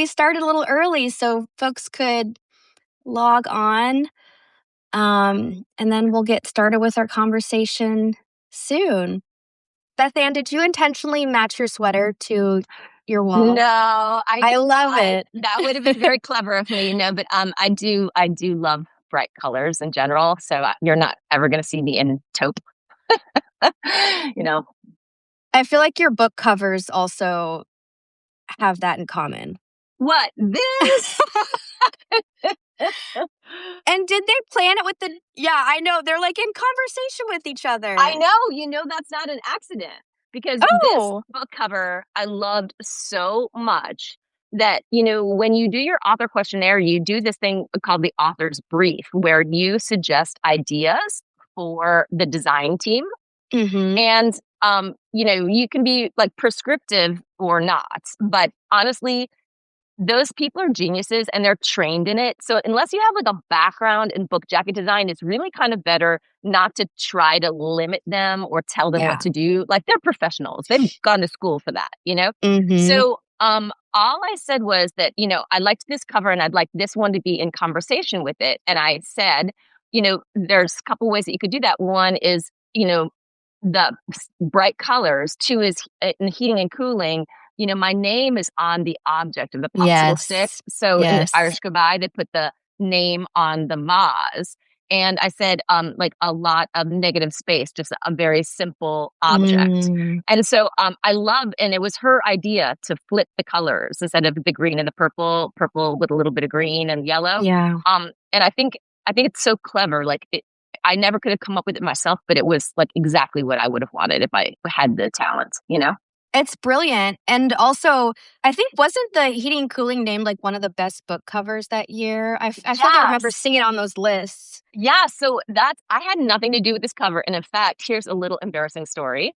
we started a little early so folks could log on. And then we'll get started with our conversation soon. Beth Ann, did you intentionally match your sweater to your wall? No, I love it. That would have been very clever of me, but I do love bright colors in general. So you're not ever going to see me in taupe. you know. I feel like your book covers also have that in common. What this? And did they plan it with the? Yeah, I know they're like in conversation with each other. I know. That's not an accident because this book cover I loved so much that when you do your author questionnaire, you do this thing called the author's brief, where you suggest ideas for the design team, and you can be like prescriptive or not, but honestly, those people are geniuses and they're trained in it. So unless you have like a background in book jacket design, it's really kind of better not to try to limit them or tell them what to do. Like, they're professionals. They've gone to school for that, So all I said was that, I liked this cover and I'd like this one to be in conversation with it. And I said, there's a couple ways that you could do that. One is, the bright colors. Two is in heating and cooling. My name is on the object of the popsicle stick. So in Irish Goodbye, they put the name on the Moz. And I said, like a lot of negative space, just a very simple object. And so I love, and it was her idea to flip the colors instead of the green and the purple with a little bit of green and yellow. Yeah. And I think it's so clever. Like, I never could have come up with it myself, but it was like exactly what I would have wanted if I had the talent, It's brilliant. And also, I think, wasn't the heating and cooling named like one of the best book covers that year? I feel like I remember seeing it on those lists. Yeah, so I had nothing to do with this cover. And in fact, here's a little embarrassing story.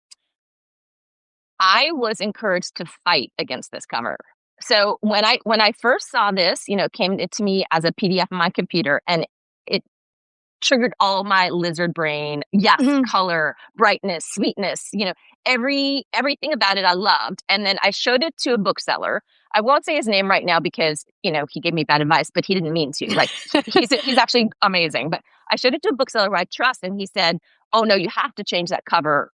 I was encouraged to fight against this cover. So when I first saw this, it came to me as a PDF on my computer, and it triggered all my lizard brain. Yes, color, brightness, sweetness, everything about it I loved. And then I showed it to a bookseller. I won't say his name right now because, he gave me bad advice, but he didn't mean to. Like, he's actually amazing. But I showed it to a bookseller who I trust, and he said, "Oh no, you have to change that cover.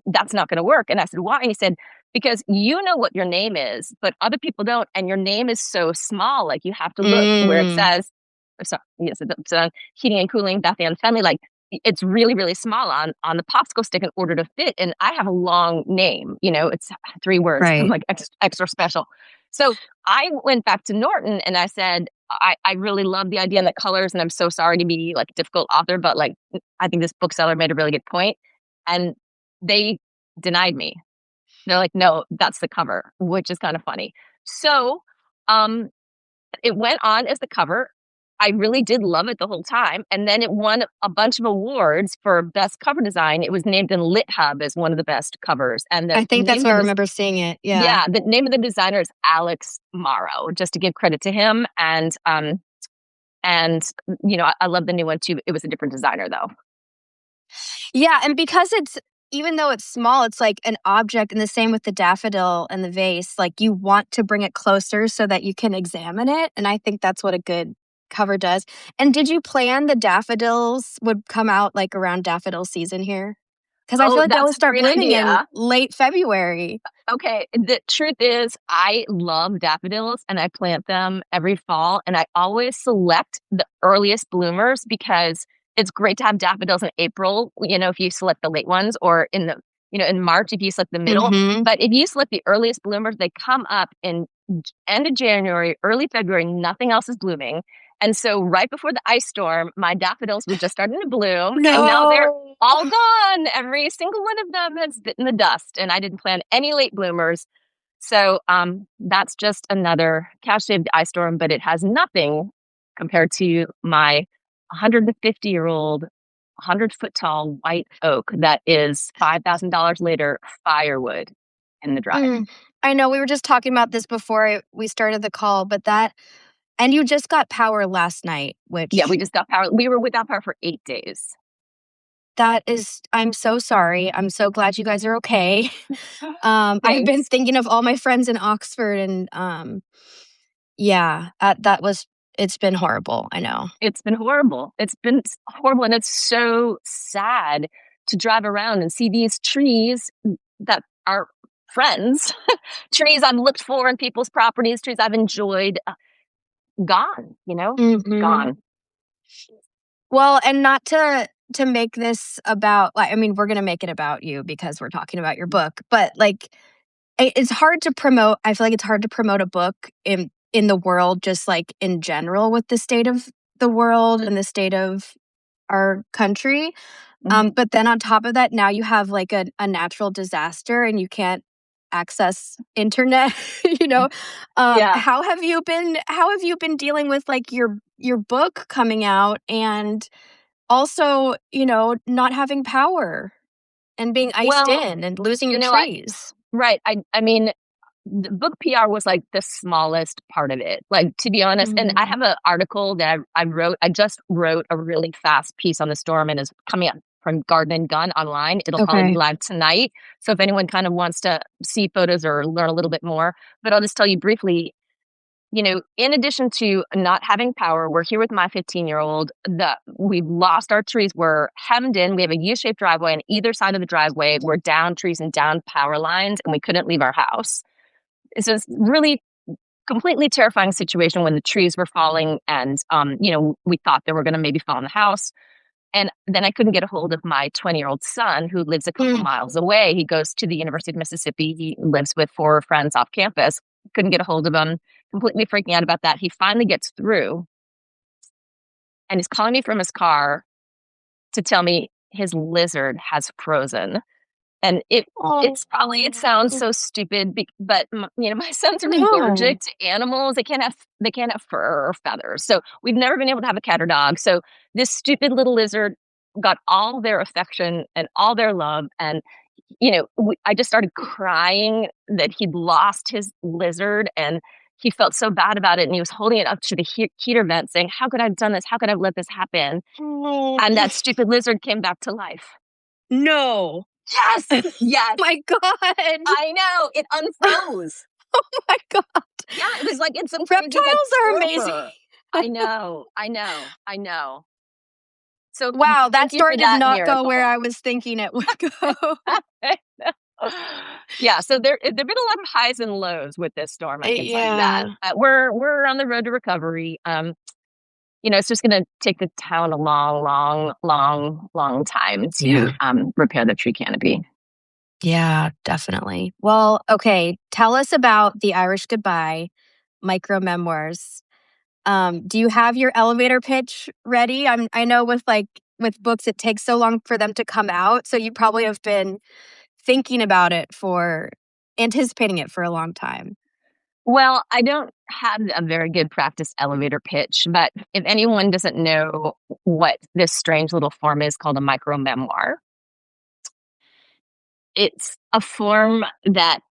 That's not going to work." And I said, "Why?" And he said, "Because you know what your name is, but other people don't. And your name is so small. Like, you have to look where it says, it's on heating and cooling, Beth Ann Fennelly. Like, it's really, really small on the popsicle stick in order to fit. And I have a long name, it's 3 words. Right. I'm like extra special." So I went back to Norton and I said, I really love the idea and the colors, and I'm so sorry to be like a difficult author, but like, I think this bookseller made a really good point. And they denied me. They're like, "No, that's the cover," which is kind of funny. So it went on as the cover. I really did love it the whole time. And then it won a bunch of awards for best cover design. It was named in LitHub as one of the best covers. And I think that's where I remember seeing it. Yeah. Yeah. The name of the designer is Alex Morrow, just to give credit to him. And I love the new one too. It was a different designer though. Yeah. And because even though it's small, it's like an object, and the same with the daffodil and the vase. Like, you want to bring it closer so that you can examine it. And I think that's what a good cover does. And did you plan the daffodils would come out like around daffodil season here? Because I feel like that would start blooming in late February. Okay. The truth is, I love daffodils and I plant them every fall. And I always select the earliest bloomers because it's great to have daffodils in April, if you select the late ones, or in March if you select the middle. But if you select the earliest bloomers, they come up in end of January, early February, nothing else is blooming. And so right before the ice storm, my daffodils were just starting to bloom. No. And now they're all gone. Every single one of them has bitten the dust. And I didn't plant any late bloomers. So that's just another cache of the ice storm, but it has nothing compared to my 150-year-old, 100-foot tall white oak that is $5,000 later firewood in the drive. I know we were just talking about this before we started the call, but and you just got power last night, which... Yeah, we just got power. We were without power for 8 days. I'm so sorry. I'm so glad you guys are okay. I've been thinking of all my friends in Oxford, and Yeah, it's been horrible, I know. It's been horrible. It's been horrible, and it's so sad to drive around and see these trees that are friends, trees I've looked for in people's properties, trees I've enjoyed, gone, Mhm. gone. Well, and not to make this about like I mean, we're gonna make it about you because we're talking about your book, but, like, it's hard to promote I feel like it's hard to promote a book in the world just, like, in general with the state of the world and the state of our country, Mhm. but then on top of that, now you have, like, a natural disaster and you can't access internet, you know? Yeah. How have you been dealing with, like, your book coming out and also, not having power and being iced Well, in and losing your I trees? right. I mean, the book PR was like the smallest part of it. Like, to be honest, and I Mhm. have an article that I wrote. I just wrote a really fast piece on the storm, and is coming up from Garden and Gun online. It'll probably be Okay. live tonight. So if anyone kind of wants to see photos or learn a little bit more, but I'll just tell you briefly. In addition to not having power, we're here with my 15-year-old. We've lost our trees. We're hemmed in. We have a U-shaped driveway on either side of the driveway. We're down trees and down power lines, and we couldn't leave our house. It's just really completely terrifying situation when the trees were falling, and we thought they were going to maybe fall in the house. And then I couldn't get a hold of my 20-year-old son, who lives a couple Mm. miles away. He goes to the University of Mississippi. He lives with four friends off campus. Couldn't get a hold of him. Completely freaking out about that. He finally gets through, and he's calling me from his car to tell me his lizard has frozen. And it sounds Oh. so stupid, but my sons are No. allergic to animals. They can't have fur or feathers. So we've never been able to have a cat or dog. So this stupid little lizard got all their affection and all their love. And I just started crying that he'd lost his lizard, and he felt so bad about it. And he was holding it up to the heater vent, saying, "How could I have done this? How could I have let this happen?" Oh. And that stupid lizard came back to life. No. Yes, yes. My god. I know, it unfroze. My god. Yeah, it was like in some crazy, like, Reptiles are amazing. torpor. I know, I know, I know. So, Wow, that thank you story for did that not go where miracle. I was thinking it would go. Yeah, so there've been a lot of highs and lows with this storm, I can tell you that. Yeah. We're on the road to recovery. It's just gonna take the town a long, long, long, long time to, Yeah. repair the tree canopy. Yeah, definitely. Well, okay, tell us about The Irish Goodbye, micro-memoirs. Do you have your elevator pitch ready? I know with books, it takes so long for them to come out, so you probably have been thinking about it anticipating it for a long time. Well, I don't have a very good practice elevator pitch, but if anyone doesn't know what this strange little form is called a micro-memoir, it's a form that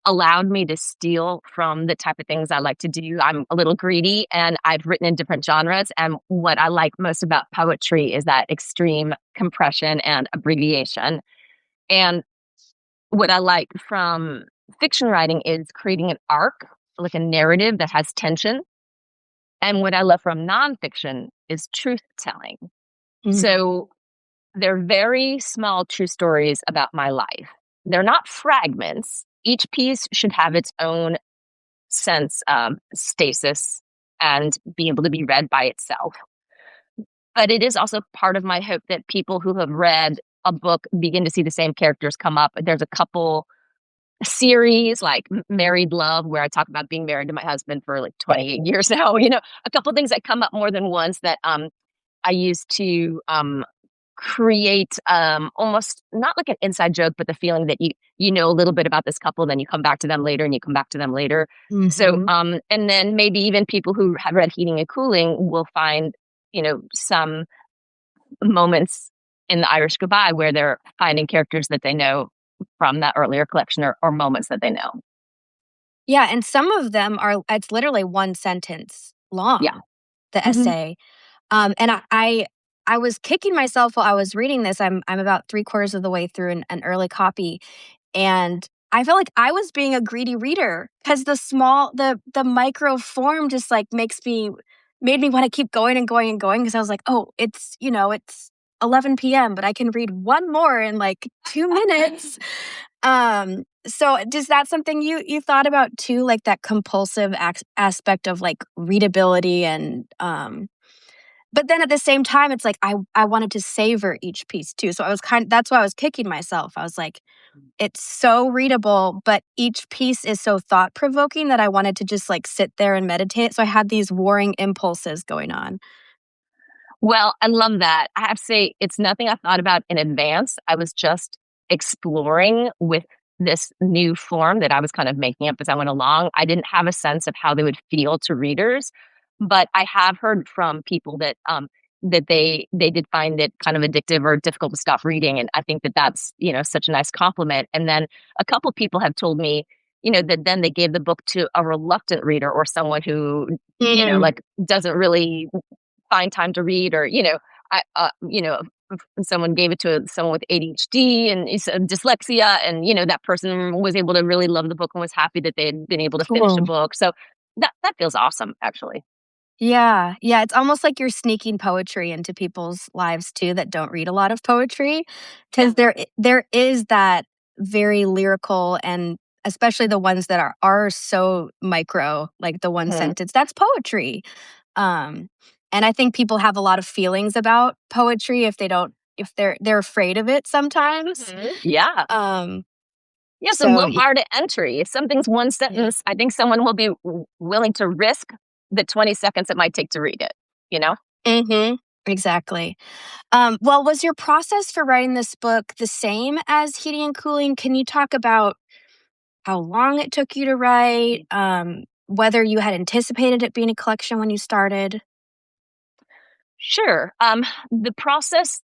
allowed me to steal from the type of things I like to do. I'm a little greedy, and I've written in different genres. And what I like most about poetry is that extreme compression and abbreviation. And what I like from fiction writing is creating an arc, like a narrative that has tension. And what I love from nonfiction is truth telling. Mm. So they're very small true stories about my life. They're not fragments. Each piece should have its own sense of stasis and be able to be read by itself. But it is also part of my hope that people who have read a book begin to see the same characters come up. There's a couple series like Married Love, where I talk about being married to my husband for like 28 years now. A couple things that come up more than once that I use to create almost not like an inside joke, but the feeling that you know a little bit about this couple, then you come back to them later and you come back to them later. So Mhm. and then maybe even people who have read Heating and Cooling will find, some moments in the Irish Goodbye where they're finding characters that they know from that earlier collection, or moments that they know. Yeah, and some of them it's literally one sentence Yeah. long, the Hmm. essay. And I was kicking myself while I was reading this. I'm about 3/4 of the way through an early copy, and I felt like I was being a greedy reader because the micro form just like made me want to keep going and going and going because I was like, oh, it's 11 p.m., but I can read one more in like 2 minutes. So is that something you thought about too, like that compulsive aspect of like readability and but then at the same time, it's like I wanted to savor each piece too. So that's why I was kicking myself. I was like, it's so readable, but each piece is so thought provoking that I wanted to just like sit there and meditate. So I had these warring impulses going on. Well, I love that. I have to say, it's nothing I thought about in advance. I was just exploring with this new form that I was kind of making up as I went along. I didn't have a sense of how they would feel to readers, but I have heard from people that they did find it kind of addictive or difficult to stop reading, and I think that that's such a nice compliment. And then a couple of people have told me that then they gave the book to a reluctant reader or someone who Mm, like doesn't really find time to read, or I if someone gave it to someone with ADHD and dyslexia, and that person was able to really love the book and was happy that they had been able to finish a cool. book. So that feels awesome, actually. Yeah, yeah, it's almost like you're sneaking poetry into people's lives too that don't read a lot of poetry, Yeah. because there is that very lyrical and especially the ones that are so micro, like the one Mhm. sentence, that's poetry. Um, and I think people have a lot of feelings about poetry if they're afraid of it sometimes. Yeah. Um, Yeah, it's a so low bar to entry. If something's one sentence, I think someone will be willing to risk the 20 seconds it might take to read it, you know? mhm, exactly. Well, was your process for writing this book the same as Heating and Cooling? Can you talk about how long it took you to write? Whether you had anticipated it being a collection when you started? Sure. The process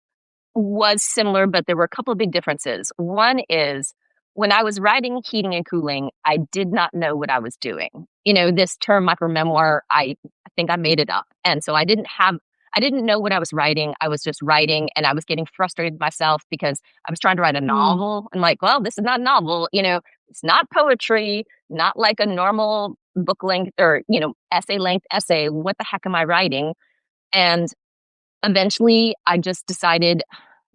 was similar, but there were a couple of big differences. One is when I was writing Heating and Cooling, I did not know what I was doing. This term micro-memoir, I think I made it up. And so I didn't know what I was writing. I was just writing, and I was getting frustrated with myself because I was trying to write a Mm, novel. I'm like, well, this is not a novel. It's not poetry, not like a normal book length or, essay length essay. What the heck am I writing? And eventually, I just decided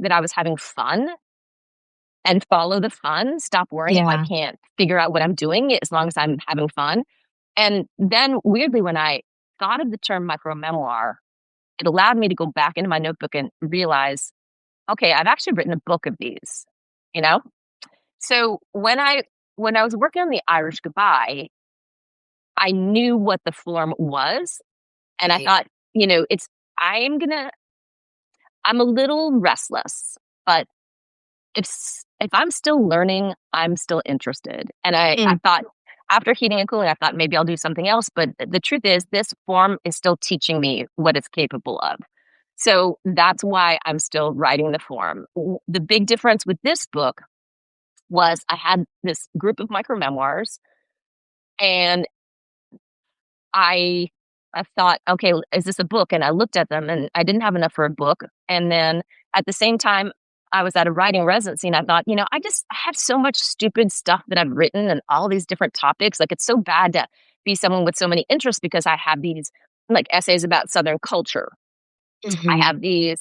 that I was having fun and follow the fun, stop worrying if I yeah. can't figure out what I'm doing as long as I'm having fun. And then weirdly, when I thought of the term micro memoir, it allowed me to go back into my notebook and realize, okay, I've actually written a book of these, you know? So when I was working on the Irish Goodbye, I knew what the form was. And I Right. thought, it's I'm gonna I'm a little restless, but if I'm still learning, I'm still interested. And I Mm, thought after Heating and Cooling, I thought maybe I'll do something else. But the truth is, this form is still teaching me what it's capable of. So that's why I'm still writing the form. The big difference with this book was I had this group of micro memoirs, and I I thought, okay, is this a book? And I looked at them and I didn't have enough for a book. And then at the same time, I was at a writing residency and I thought, I have so much stupid stuff that I've written and all these different topics. Like it's so bad to be someone with so many interests because I have these like essays about Southern culture. I mhm. have these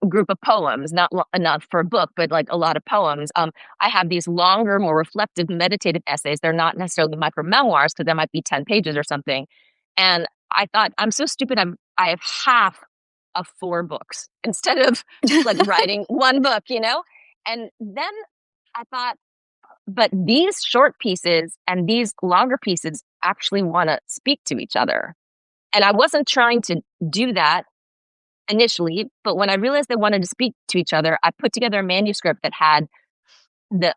group of poems, not enough for a book, but like a lot of poems. I have these longer, more reflective, meditative essays. They're not necessarily micro memoirs because there might be 10 pages or something. And I thought, I'm so stupid. I have half of 4 books instead of like writing one book. And then I thought, but these short pieces and these longer pieces actually want to speak to each other. And I wasn't trying to do that initially, but when I realized they wanted to speak to each other, I put together a manuscript that had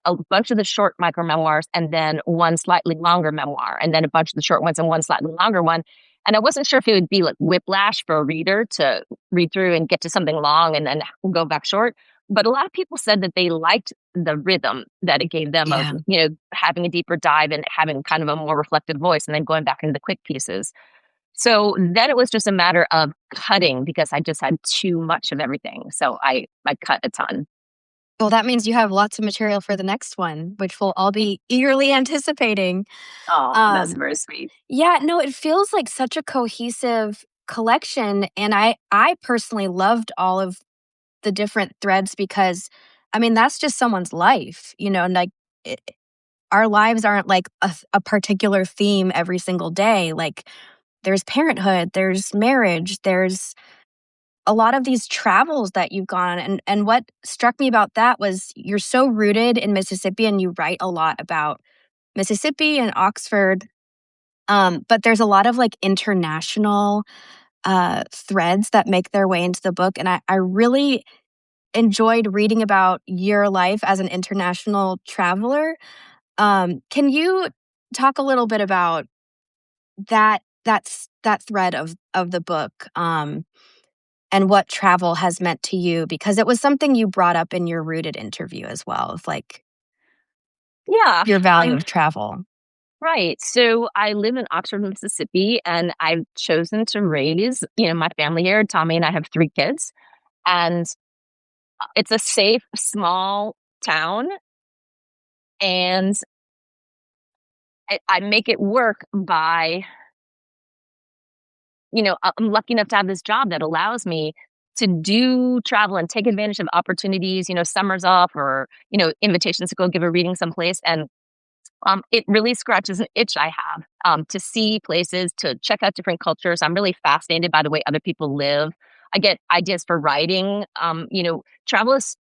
a bunch of the short micro memoirs and then one slightly longer memoir, and then a bunch of the short ones and one slightly longer one. And I wasn't sure if it would be like whiplash for a reader to read through and get to something long and then go back short. But a lot of people said that they liked the rhythm that it gave them of, Yeah. having a deeper dive and having kind of a more reflective voice and then going back into the quick pieces. So then it was just a matter of cutting because I just had too much of everything. So I cut a ton. Well, that means you have lots of material for the next one, which we'll all be eagerly anticipating. Oh, that's Um, very sweet. yeah, no, it feels like such a cohesive collection, and I personally loved all of the different threads because, I mean, that's just someone's life, and like it, our lives aren't like a particular theme every single day. Like there's parenthood, there's marriage, there's a lot of these travels that you've gone on. And what struck me about that was you're so rooted in Mississippi and you write a lot about Mississippi and Oxford. But there's a lot of like international threads that make their way into the book. And I really enjoyed reading about your life as an international traveler. Can you talk a little bit about that thread of the book, and what travel has meant to you? Because it was something you brought up in your Rooted interview as well, of like Yeah. your value of travel. Right. So I live in Oxford, Mississippi, and I've chosen to raise, my family here. Tommy and I have 3 kids, and it's a safe, small town, and I make it work by, I'm lucky enough to have this job that allows me to do travel and take advantage of opportunities, summers off or, invitations to go give a reading someplace. And it really scratches an itch I have, to see places, to check out different cultures. I'm really fascinated by the way other people live. I get ideas for writing. Travel is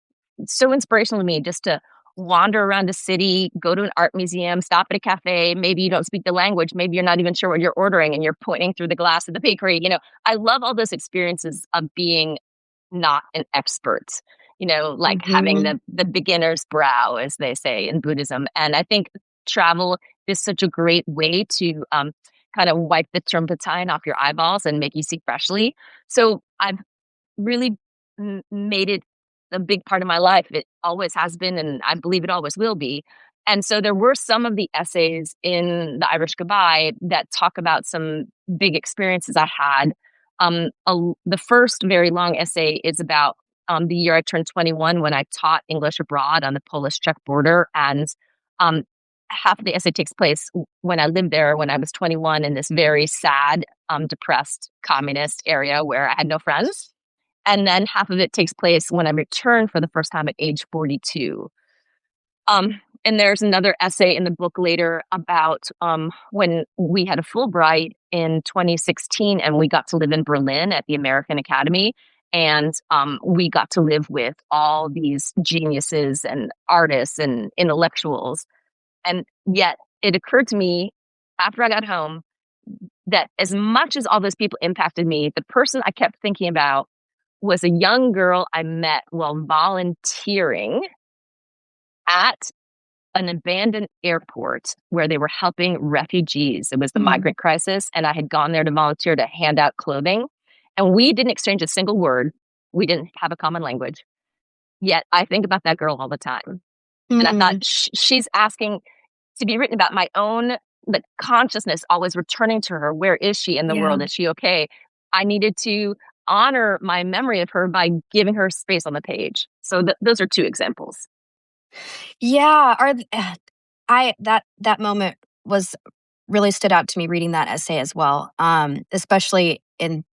so inspirational to me just to wander around a city, go to an art museum, stop at a cafe. Maybe you don't speak the language. Maybe you're not even sure what you're ordering and you're pointing through the glass of the bakery. I love all those experiences of being not an expert, like having Mhm. the beginner's brow, as they say in Buddhism. And I think travel is such a great way to kind of wipe the turpentine off your eyeballs and make you see freshly. So I've really made it a big part of my life. It always has been, and I believe it always will be. And so there were some of the essays in the Irish Goodbye that talk about some big experiences I had. The first very long essay is about the year I turned 21 when I taught English abroad on the Polish-Czech border. And um, half of the essay takes place when I lived there when I was 21 in this very sad, depressed communist area where I had no friends. And then half of it takes place when I returned for the first time at age 42. And there's another essay in the book later about when we had a Fulbright in 2016 and we got to live in Berlin at the American Academy. And we got to live with all these geniuses and artists and intellectuals. And yet it occurred to me after I got home that as much as all those people impacted me, the person I kept thinking about was a young girl I met while volunteering at an abandoned airport where they were helping refugees. It was the Mhm. migrant crisis, and I had gone there to volunteer to hand out clothing. And we didn't exchange a single word. We didn't have a common language. Yet I think about that girl all the time. And I thought, Mm. she's asking to be written about. My own consciousness always returning to her. Where is she in the Yeah. world? Is she okay? I needed to honor my memory of her by giving her space on the page. So those are 2 examples. Yeah, I that moment was really stood out to me reading that essay as well, especially in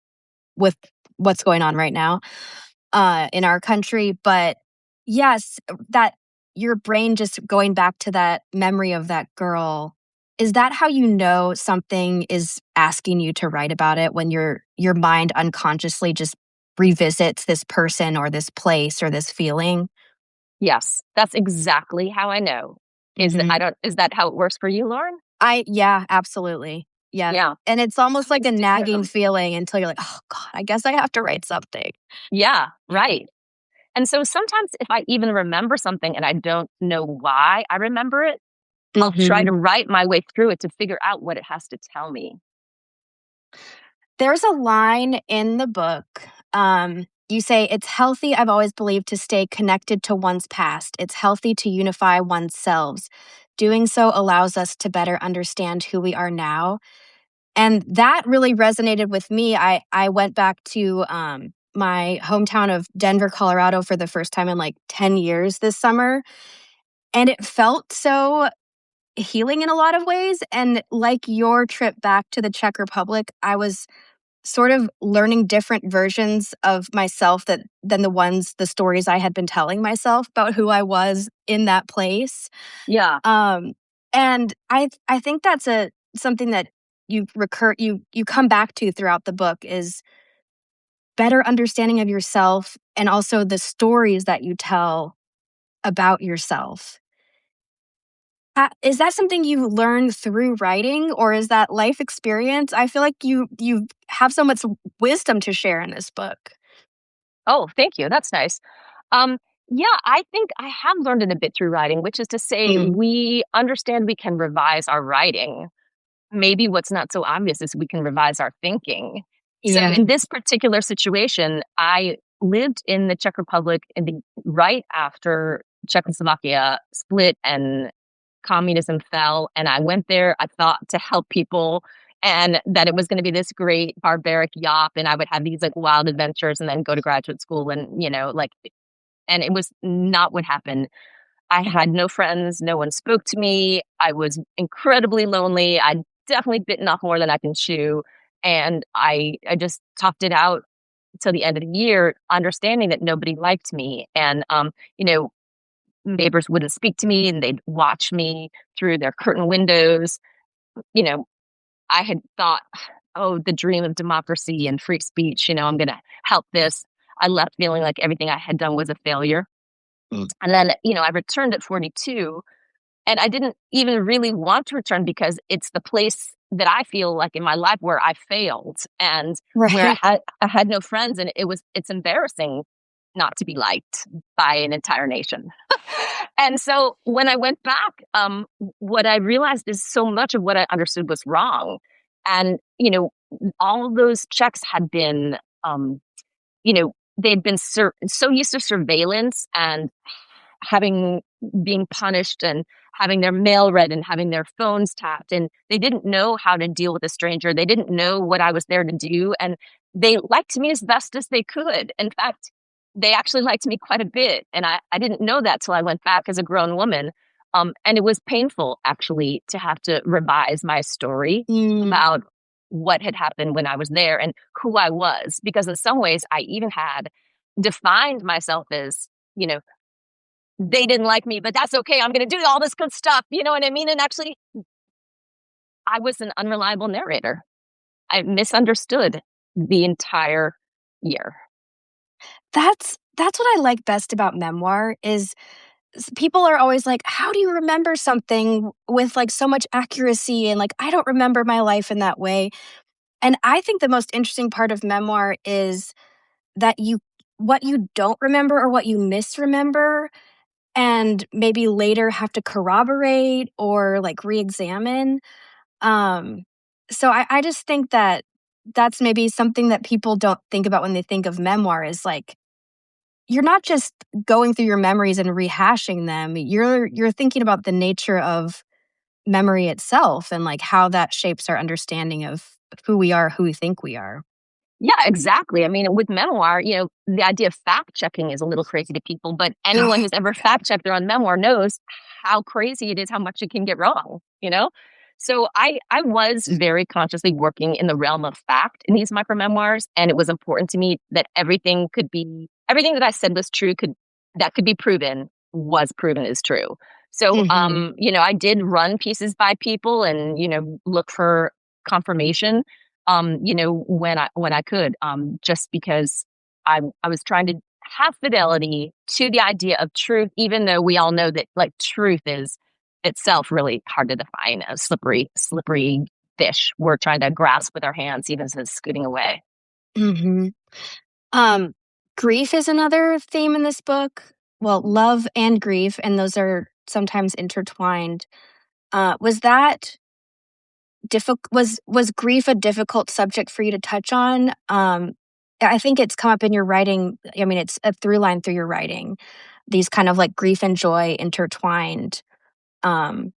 with what's going on right now, in our country. But yes, that your brain just going back to that memory of that girl, is that how you know something is asking you to write about it when your mind unconsciously just revisits this person or this place or this feeling? Yes, that's exactly how I know. Mhm. Is that how it works for you, Lauren? Yeah, absolutely. Yes. Yeah. And it's almost like a Stick with nagging 'em. feeling until you're like, "Oh god, I guess I have to write something." Yeah, right. And so sometimes if I even remember something and I don't know why I remember it, I'll try Mhm. to write my way through it to figure out what it has to tell me. There's a line in the book, you say, "It's healthy, I've always believed, to stay connected to one's past. It's healthy to unify one's selves. Doing so allows us to better understand who we are now." And that really resonated with me. I went back to, my hometown of Denver, Colorado for the first time in like 10 years this summer. And it felt so healing in a lot of ways. And like your trip back to the Czech Republic, I was sort of learning different versions of myself than the stories I had been telling myself about who I was in that place. Yeah. Um, and I think that's a something that you come back to throughout the book is better understanding of yourself and also the stories that you tell about yourself. Is that something you learned through writing, or is that life experience? I feel like you have so much wisdom to share in this book. Oh, thank you. That's nice. Um, yeah, I think I have learned it a bit through writing, which is to say Mm, we understand we can revise our writing. Maybe what's not so obvious is we can revise our thinking. So yeah. in this particular situation, I lived in the Czech Republic right after Czechoslovakia split and communism fell. And I went there, I thought to help people and that it was going to be this great barbaric yop and I would have these like wild adventures and then go to graduate school and, and it was not what happened. I had no friends. No one spoke to me. I was incredibly lonely. I'd definitely bitten off more than I can chew. And I just toughed it out till the end of the year, understanding that nobody liked me. And, neighbors wouldn't speak to me and they'd watch me through their curtain windows. You know, I had thought, oh, the dream of democracy and free speech, I'm going to help this. I left feeling like everything I had done was a failure. And then, I returned at 42 and I didn't even really want to return because it's the place that I feel like in my life where I failed and where Right. I had no friends and it's embarrassing not to be liked by an entire nation. And so when I went back, what I realized is so much of what I understood was wrong. And, all of those checks had been, they'd been so used to surveillance and having being punished and having their mail read and having their phones tapped and they didn't know how to deal with a stranger. They didn't know what I was there to do and they liked me as best as they could. In fact, they actually liked me quite a bit and I didn't know that till I went back as a grown woman. And it was painful actually to have to revise my story Mm, about what had happened when I was there and who I was because in some ways I even had defined myself as they didn't like me, but that's okay. I'm going to do all this good stuff. You know what I mean? And actually, I was an unreliable narrator. I misunderstood the entire year. that's what I like best about memoir is people are always like, "How do you remember something with like so much accuracy?" And like, I don't remember my life in that way. And I think the most interesting part of memoir is that you what you don't remember or what you misremember and maybe later have to corroborate or like re-examine. Um, so I just think that that's maybe something that people don't think about when they think of memoir is like you're not just going through your memories and rehashing them. You're thinking about the nature of memory itself and like how that shapes our understanding of who we are, who we think we are. Yeah, exactly. I mean, with memoir, the idea of fact checking is a little crazy to people, but anyone who's ever fact checked their own memoir knows how crazy it is, how much it can get wrong. So I was very consciously working in the realm of fact in these micro memoirs, and it was important to me that everything that I said was true that could be proven was proven is true. So Mhm. I did run pieces by people and, look for confirmation when I could, just because I was trying to have fidelity to the idea of truth, even though we all know that like truth is itself really hard to define, a slippery fish we're trying to grasp with our hands, even as it's scooting away. Mhm. Um, Grief is another theme in this book. Well, love and grief, and those are sometimes intertwined. Was that was grief a difficult subject for you to touch on? I think it's come up in your writing. I mean, it's a through line through your writing. These kind of like grief and joy intertwined. Um,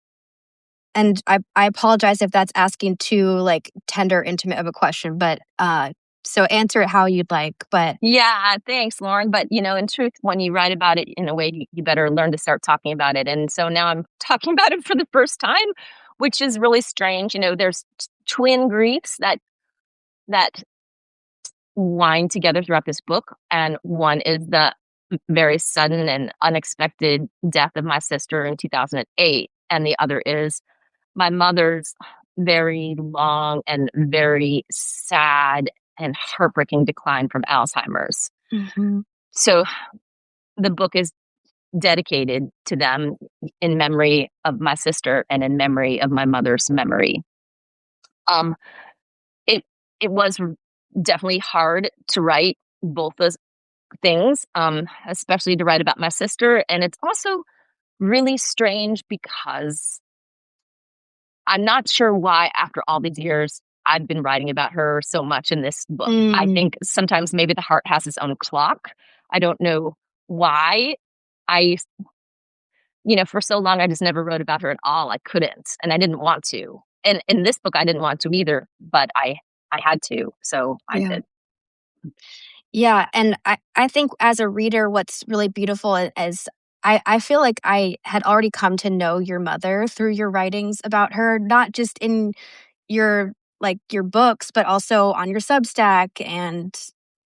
and I apologize if that's asking too like tender, intimate of a question, but So answer it how you'd like, but Yeah, thanks, Lauren. But in truth, when you write about it in a way, you better learn to start talking about it. And so now I'm talking about it for the first time, which is really strange. There's twin griefs that wind together throughout this book, and one is the very sudden and unexpected death of my sister in 2008, and the other is my mother's very long and very sad and heartbreaking decline from Alzheimer's. Mhm. So the book is dedicated to them in memory of my sister and in memory of my mother's memory. Um, it it was definitely hard to write both those things, especially to write about my sister, and it's also really strange because I'm not sure why, after all these years, I've been writing about her so much in this book. I Mm, think sometimes maybe the heart has its own clock. I don't know why. I, for so long, I just never wrote about her at all. I couldn't, and I didn't want to. And in this book, I didn't want to either, but I had to, so I yeah. did. Yeah, and I think as a reader, what's really beautiful is I feel like I had already come to know your mother through your writings about her, not just in your your books, but also on your Substack and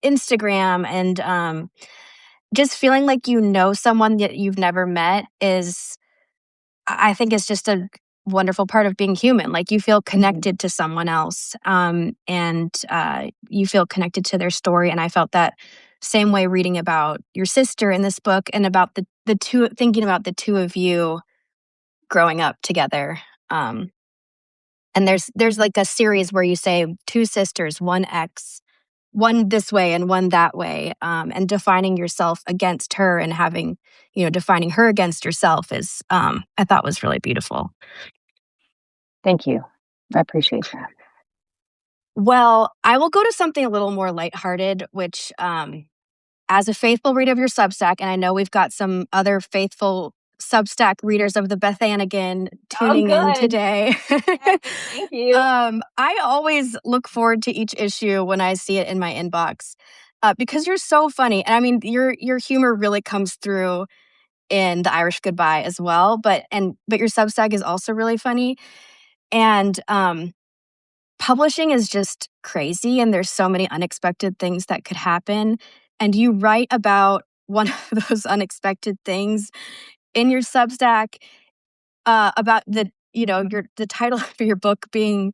Instagram, and just feeling like you know someone that you've never met is I think it's just a wonderful part of being human. Like, you feel Mhm. connected to someone else, and you feel connected to their story. And I felt that same way reading about your sister in this book, and about the two, thinking about the two of you growing up together. Um, and there's like a series where you say two sisters, one ex, one this way and one that way, and defining yourself against her, and having defining her against yourself is I thought was really beautiful. Thank you. I appreciate that. Well, I will go to something a little more lighthearted, which, as a faithful reader of your Substack, and I know we've got some other faithful Substack readers of the Beth Annigan Oh, tuning in good. today. Yay, thank you. I always look forward to each issue when I see it in my inbox, because you're so funny, and I mean your humor really comes through in the Irish Goodbye as well. But your Substack is also really funny, and publishing is just crazy, and there's so many unexpected things that could happen, and you write about one of those unexpected things in your Substack, about the title of your book being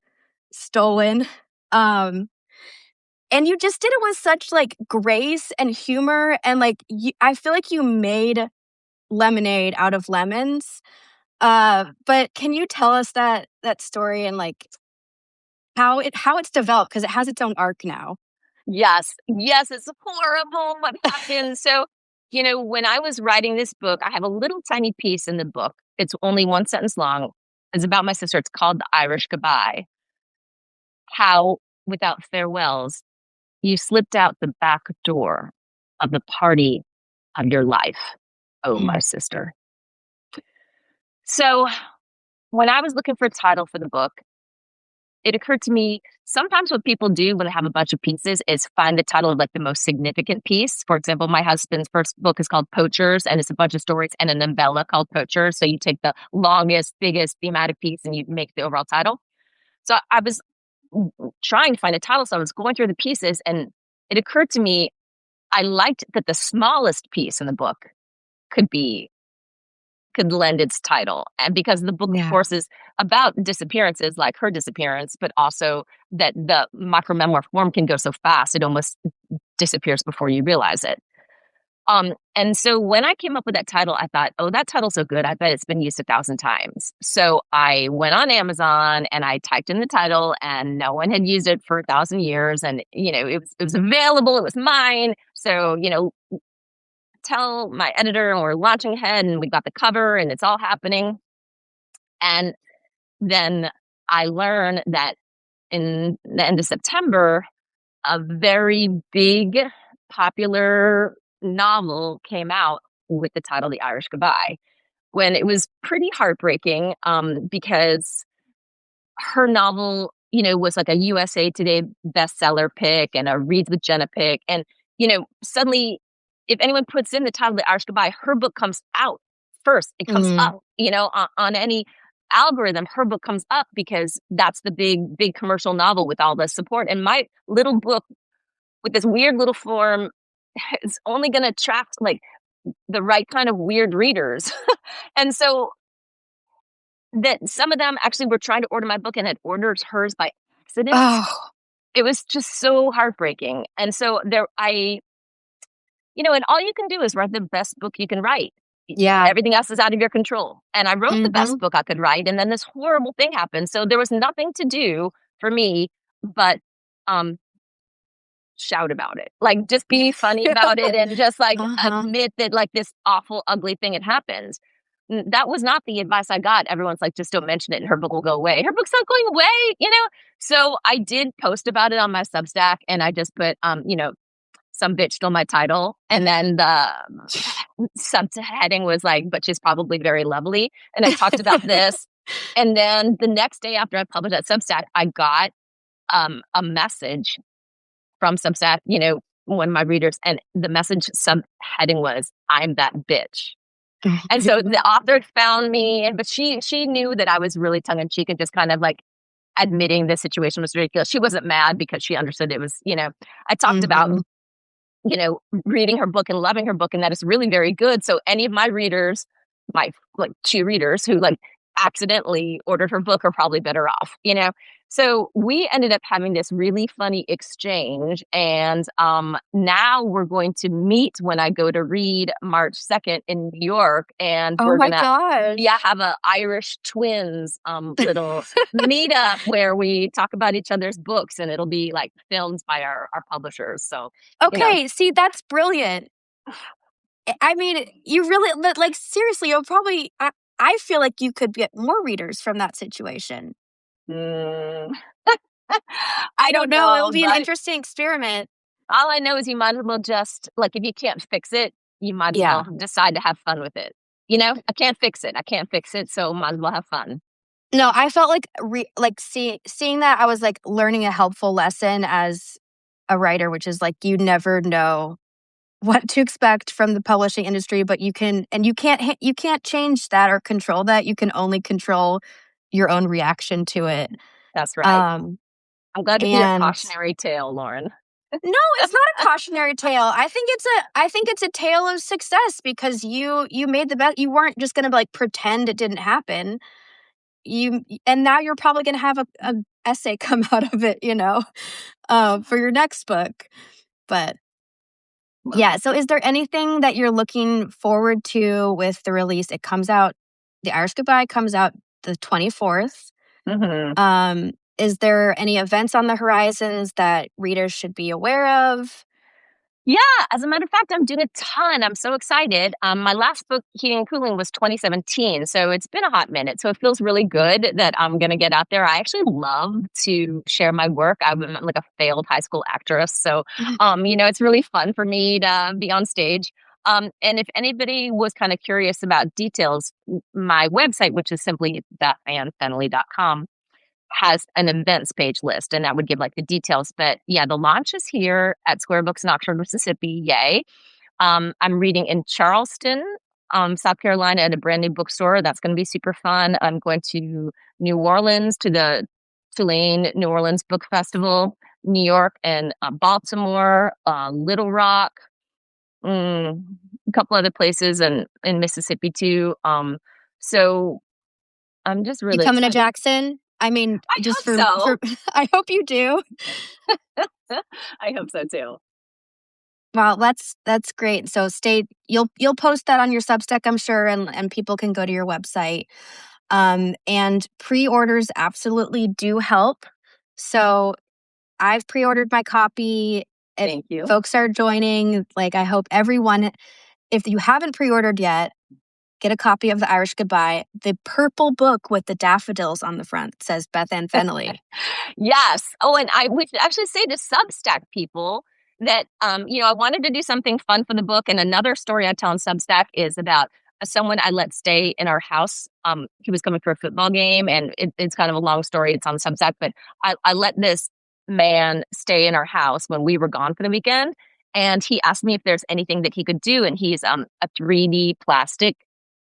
stolen, um, and you just did it with such, like, grace and humor, and, like, I feel like you made lemonade out of lemons, but can you tell us that story, and, like, how it's developed, because it has its own arc now? Yes, yes, it's horrible what happened. So, when I was writing this book, I have a little tiny piece in the book. It's only one sentence long. It's about my sister. It's called The Irish Goodbye. How, without farewells, you slipped out the back door of the party of your life. Oh, my Mm, sister. So, when I was looking for a title for the book, it occurred to me sometimes what people do when they have a bunch of pieces is find the title of like the most significant piece. For example, my husband's first book is called Poachers, and it's a bunch of stories and a novella called Poachers. So you take the longest, biggest thematic piece and you make the overall title. So I was trying to find a title. So I was going through the pieces, and it occurred to me I liked that the smallest piece in the book could be could lend its title. And because the book, of yeah. course, is about disappearances like her disappearance, but also that the micro memoir form can go so fast, it almost disappears before you realize it. And so when I came up with that title, I thought, oh, that title's so good. I bet it's been used 1,000 times. So I went on Amazon and I typed in the title, and no one had used it for 1,000 years. And, it was available. It was mine. So, tell my editor, and we're launching ahead, and we got the cover, and it's all happening. And then I learned that in the end of September, a very big, popular novel came out with the title The Irish Goodbye, when it was pretty heartbreaking, because her novel was like a USA Today bestseller pick and a Reads with Jenna pick. And, suddenly if anyone puts in the title of The Irish Goodbye, her book comes out first. It comes Mm. up, on any algorithm, her book comes up because that's the big commercial novel with all the support. And my little book with this weird little form is only going to attract like the right kind of weird readers. And so that some of them actually were trying to order my book and had ordered hers by accident. Oh, It was just so heartbreaking. And so and all you can do is write the best book you can write. yeah. Everything else is out of your control. And I wrote the best Mhm. book I could write, and then this horrible thing happened. So there was nothing to do for me but um shout about it. Like just be funny about it and just like Uh-huh. admit that like this awful, ugly thing had happened. That was not the advice I got. Everyone's like, just don't mention it and her book will go away. Her book's not going away. So I did post about it on my Substack and I just put, some bitch stole my title. And then the subheading was like, but she's probably very lovely. And I talked about this. And then the next day after I published that Substack, I got a message from Substack, one of my readers, and the message subheading was, I'm that bitch. And so the author found me, but she knew that I was really tongue in cheek and just kind of like admitting the situation was ridiculous. She wasn't mad because she understood it was, I talked about, Mhm. reading her book and loving her book and that it's really very good. So any of my readers, my like 2 readers who like accidentally ordered her book are probably better off. So we ended up having this really funny exchange. And now we're going to meet when I go to read March 2nd in New York. And Oh we're my gonna gosh. have a Irish twins little meetup where we talk about each other's books and it'll be like filmed by our publishers. So, you know, Okay, see, that's brilliant. I mean, you really like, seriously, you'll probably I feel like you could get more readers from that situation. mm, I I don't don't know, it will know, be an but interesting experiment. all I know is you might as well just like if you can't fix it, you might as Yeah. well decide to have fun with it. I can't fix it. I can't fix it, so might as well have fun. No, I felt like seeing that, I was, like, learning a helpful lesson as a writer, which is, like, you never know what to expect from the publishing industry, but you can't change that or control that, you can only control your own reaction to it. That's right. Um, I'm glad to be a and cautionary tale, Lauren. No, it's not a cautionary tale. I think it's a tale of success because you made the best. You weren't just gonna, like, pretend it didn't happen. And now you're probably gonna have a essay come out of it, for your next book. But yeah, so is there anything that you're looking forward to with the release? The Irish Goodbye comes out the 24th. Mhm. Is there any events on the horizons that readers should be aware of? Yeah, as a matter of fact, I'm doing a ton. I'm so excited. My last book, Heating and Cooling, was 2017, so it's been a hot minute. So it feels really good that I'm going to get out there. I actually love to share my work. I'm like a failed high school actress, so it's really fun for me to be on stage. And if anybody was kind of curious about details, my website, which is simply bethandfennelly.com, has an events page list, and that would give like the details. But yeah, the launch is here at Square Books in Oxford, Mississippi. Yay. I'm reading in Charleston, South Carolina at a brand new bookstore. That's going to be super fun. I'm going to New Orleans to the Tulane New Orleans Book Festival, New York and Baltimore, Little Rock, a couple other places, and in Mississippi too. So I'm just You really coming to excited. Jackson? I mean, I just hope so. for I hope you do. I hope so too. Well, that's great. So you'll post that on your Substack, I'm sure, and people can go to your website. And pre-orders absolutely do help. So I've pre-ordered my copy. If Thank you. folks are joining, like, I hope everyone, if you haven't pre-ordered yet, get a copy of The Irish Goodbye. The purple book with the daffodils on the front says Beth and Fennelly. Yes. Oh, and we should actually say to Substack people that I wanted to do something fun for the book. And another story I tell on Substack is about someone I let stay in our house. He was coming for a football game, and it's kind of a long story. It's on Substack, but I let this man stay in our house when we were gone for the weekend, and he asked me if there's anything that he could do. And he's a 3D plastic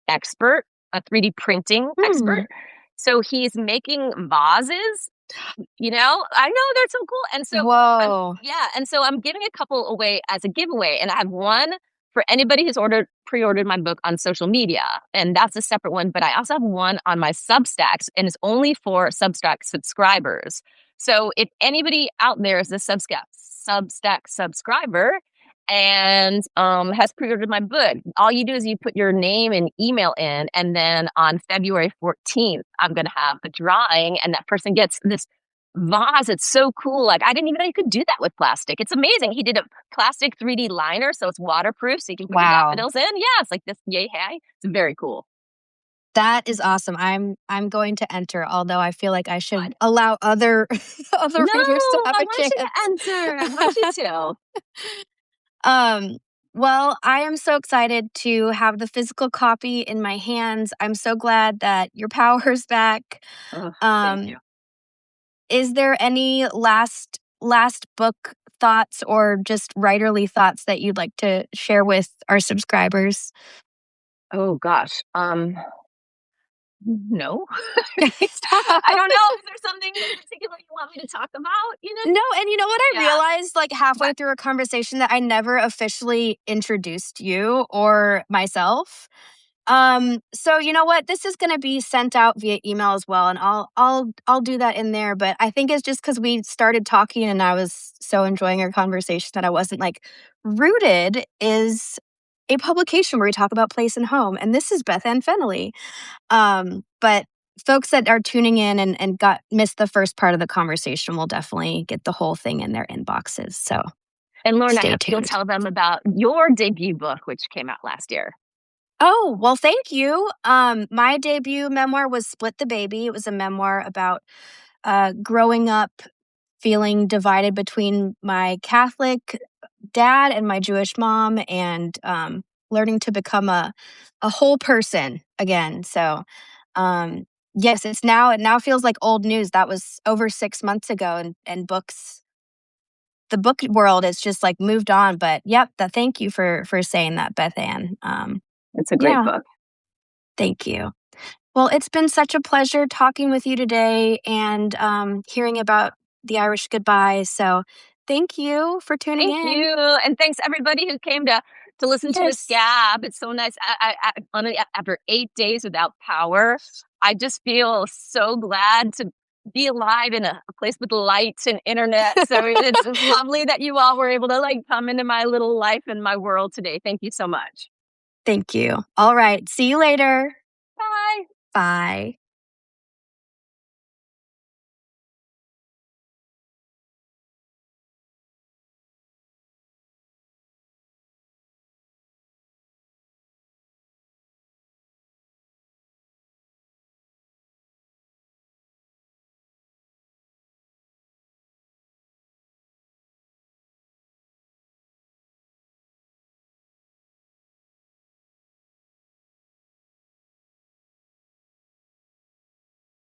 expert, a 3D printing expert. Hmm. So he's making vases. I know they're so cool. And so Whoa. I'm giving a couple away as a giveaway. And I have one for anybody who's pre-ordered my book on social media. And that's a separate one. But I also have one on my Substacks, and it's only for Substack subscribers. So if anybody out there is a Substack subscriber and has pre-ordered my book, all you do is you put your name and email in, and then on February 14th, I'm going to have a drawing, and that person gets this vase. It's so cool. Like, I didn't even know you could do that with plastic. It's amazing. He did a plastic 3D liner, so it's waterproof, so you can put your Wow. daffodils in. Yeah, it's like this. Yay, hey. It's very cool. That is awesome. I'm going to enter, although I feel like I should allow other other No, readers to have I a want you chance. to enter. I want you to. Well, I am so excited to have the physical copy in my hands. I'm so glad that your power's back. Oh, thank Um, you. is there any last book thoughts or just writerly thoughts that you'd like to share with our subscribers? Oh gosh. No. I don't know if there's something in particular you want me to talk about, No, and you know what I Yeah. realized, like, halfway What? through a conversation, that I never officially introduced you or myself. So you know what? This is gonna be sent out via email as well, and I'll do that in there, but I think it's just because we started talking and I was so enjoying our conversation that I wasn't, like, Rooted is a publication where we talk about place and home, and this is Beth Ann Fennelly. But folks that are tuning in and got missed the first part of the conversation will definitely get the whole thing in their inboxes. So And Lauren, I stay hope you'll tuned. tell them about your debut book, which came out last year. Oh, well, thank you. My debut memoir was Split the Baby. It was a memoir about growing up feeling divided between my Catholic dad and my Jewish mom, and learning to become a whole person again. So yes, it now feels like old news. That was over 6 months ago, and the book world is just like moved on. But yep, thank you for saying that, Beth Ann. It's a great Yeah, book. thank you. Well, it's been such a pleasure talking with you today and hearing about the Irish goodbye. So thank you for tuning Thank in. you. And thanks everybody who came to listen to us Yes. gab. It's so nice. After 8 days without power, I just feel so glad to be alive in a place with lights and internet. So it's lovely that you all were able to come into my little life and my world today. Thank you so much. Thank you. All right. See you later. Bye. Bye.